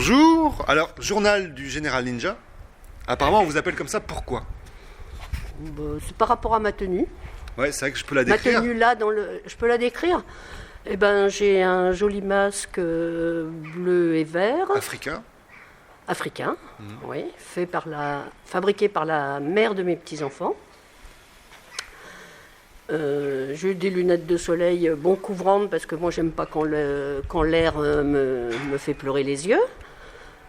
Bonjour. Alors, journal du Général Ninja. Apparemment, on vous appelle comme ça, pourquoi? C'est par rapport à ma tenue. Ouais, c'est vrai que je peux la Ma décrire. tenue là, je peux la décrire. Eh ben, j'ai un joli masque bleu et vert, Africain. africain, oui, fabriqué par la mère de mes petits-enfants. J'ai des lunettes de soleil bon couvrantes parce que moi j'aime pas quand l'air me fait pleurer les yeux.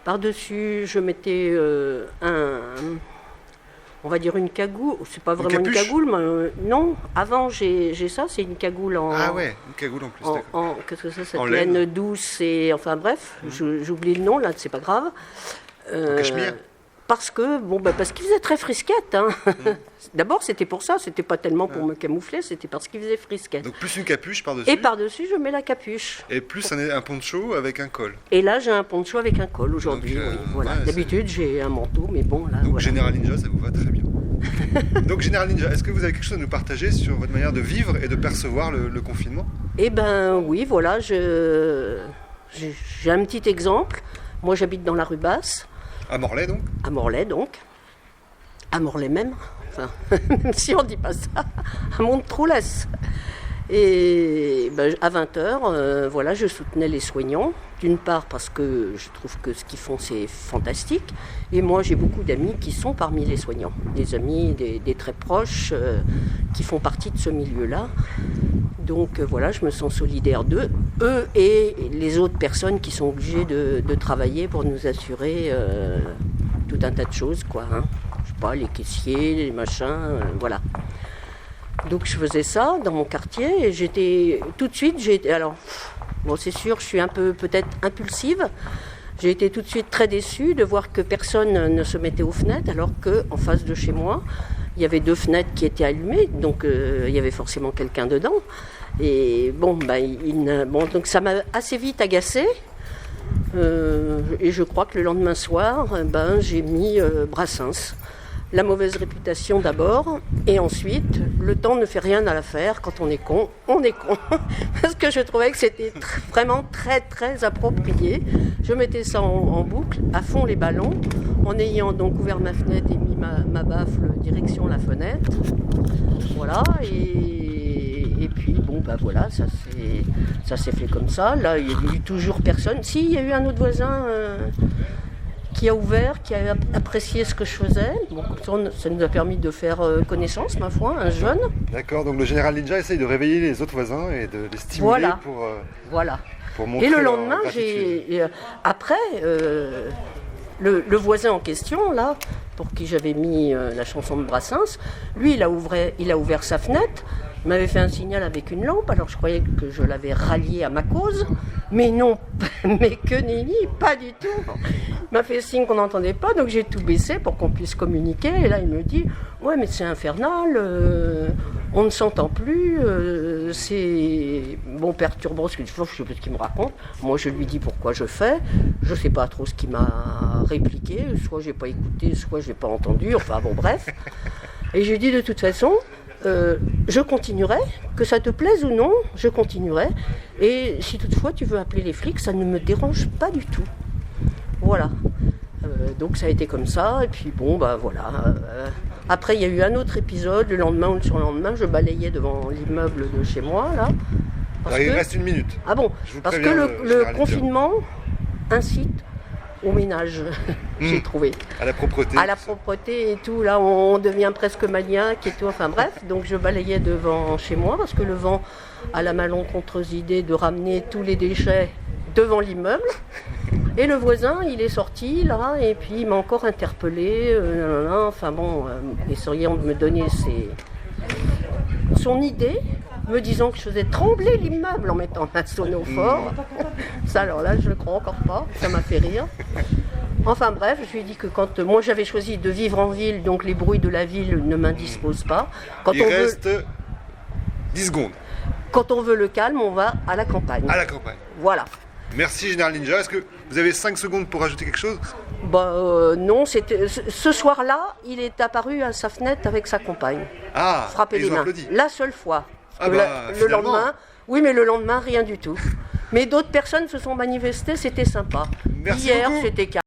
Par-dessus, je mettais on va dire une cagoule. C'est pas vraiment une capuche cagoule, mais non. Avant j'ai ça, c'est une cagoule en. Ah ouais, une cagoule en plus. d'accord. Qu'est-ce que c'est cette En laine laine. douce et enfin bref, j'oublie le nom là, c'est pas grave. Cachemire. Parce qu'il faisait très frisquette. Hein. D'abord, c'était pour ça, c'était pas tellement pour me camoufler, c'était parce qu'il faisait frisquette. Donc plus une capuche par-dessus. Et par-dessus, je mets la capuche. Et plus un poncho avec un col. Et là, j'ai un poncho avec un col aujourd'hui. Donc, oui, voilà. ouais, D'habitude, j'ai un manteau, mais bon, là, Donc voilà. Général Ninja, ça vous va très bien. Donc Général Ninja, est-ce que vous avez quelque chose à nous partager sur votre manière de vivre et de percevoir le confinement? Eh ben oui, voilà, j'ai un petit exemple. Moi, j'habite dans la rue Basse, À Morlaix donc. à Morlaix donc. À Morlaix même, enfin, même si on ne dit pas ça, à Montetroulès. Et à 20h, voilà, je soutenais les soignants. D'une part parce que je trouve que ce qu'ils font c'est fantastique. Et moi j'ai beaucoup d'amis qui sont parmi les soignants. Des amis, des très proches qui font partie de ce milieu-là. Donc voilà, je me sens solidaire d'eux. Eux et les autres personnes qui sont obligées de travailler pour nous assurer tout un tas de choses, quoi. Hein. Je sais pas, les caissiers, les machins, voilà. Donc je faisais ça dans mon quartier et j'étais tout de suite, c'est sûr, je suis un peu peut-être impulsive. J'ai été tout de suite très déçue de voir que personne ne se mettait aux fenêtres alors qu'en face de chez moi, il y avait 2 fenêtres qui étaient allumées, donc il y avait forcément quelqu'un dedans. Et donc ça m'a assez vite agacée. Et je crois que le lendemain soir, j'ai mis Brassens. La mauvaise réputation d'abord, et ensuite, le temps ne fait rien à l'affaire. Quand on est con, on est con. Parce que je trouvais que c'était vraiment très très approprié. Je mettais ça en boucle, à fond les ballons, en ayant donc ouvert ma fenêtre et mis ma baffle direction la fenêtre. Voilà, et puis voilà, ça s'est fait comme ça. Là, il n'y a eu toujours personne. Si, il y a eu un autre voisin qui a ouvert, qui a apprécié ce que je faisais. Bon, ça nous a permis de faire connaissance, ma foi, un jeune. D'accord, donc le Général Ninja essaye de réveiller les autres voisins et de les stimuler Voilà. Voilà. pour montrer Et le leur lendemain, gratitude. le voisin en question, là, pour qui j'avais mis la chanson de Brassens, lui, il a ouvert sa fenêtre, il m'avait fait un signal avec une lampe, alors je croyais que je l'avais rallié à ma cause, mais non, mais que nenni, pas du tout. Il m'a fait signe qu'on n'entendait pas, donc j'ai tout baissé pour qu'on puisse communiquer, et là il me dit « Ouais, mais c'est infernal, on ne s'entend plus, c'est perturbant ce que je sais pas ce qu'il me raconte. » Moi je lui dis pourquoi je fais, je ne sais pas trop ce qu'il m'a répliqué, soit j'ai pas écouté, soit j'ai pas entendu, enfin bon bref. Et j'ai dit de toute façon, je continuerai, que ça te plaise ou non, je continuerai. Et si toutefois tu veux appeler les flics, ça ne me dérange pas du tout. Voilà. Donc ça a été comme ça, et puis voilà. Après il y a eu un autre épisode, le lendemain ou le surlendemain, je balayais devant l'immeuble de chez moi, là. Alors, il reste 1 minute. Ah bon, Je vous parce que préviens, le Général Ninja. confinement incite au ménage, j'ai trouvé. À la propreté. À la propreté et tout, là on devient presque maniaque et tout, enfin bref, donc je balayais devant chez moi parce que le vent a la malencontreuse idée de ramener tous les déchets devant l'immeuble. Et le voisin, il est sorti là, et puis il m'a encore interpellé, essayant de me donner son idée, me disant que je faisais trembler l'immeuble en mettant un sonophore. Ça, alors là, je le crois encore pas, ça m'a fait rire. Enfin bref, je lui ai dit que quand moi j'avais choisi de vivre en ville, donc les bruits de la ville ne m'indisposent pas. Il reste 10 secondes. Quand on veut le calme, on va à la campagne. À la campagne. Voilà. Merci Général Ninja. Est-ce que vous avez 5 secondes pour rajouter quelque chose? Non, ce soir-là, il est apparu à sa fenêtre avec sa compagne. Ah, Frapper ils les ont mains. applaudi. La seule fois. Ah Le bah, le finalement. lendemain, oui, mais le lendemain, rien du tout. Mais d'autres personnes se sont manifestées, c'était sympa. Merci Hier, beaucoup. c'était calme.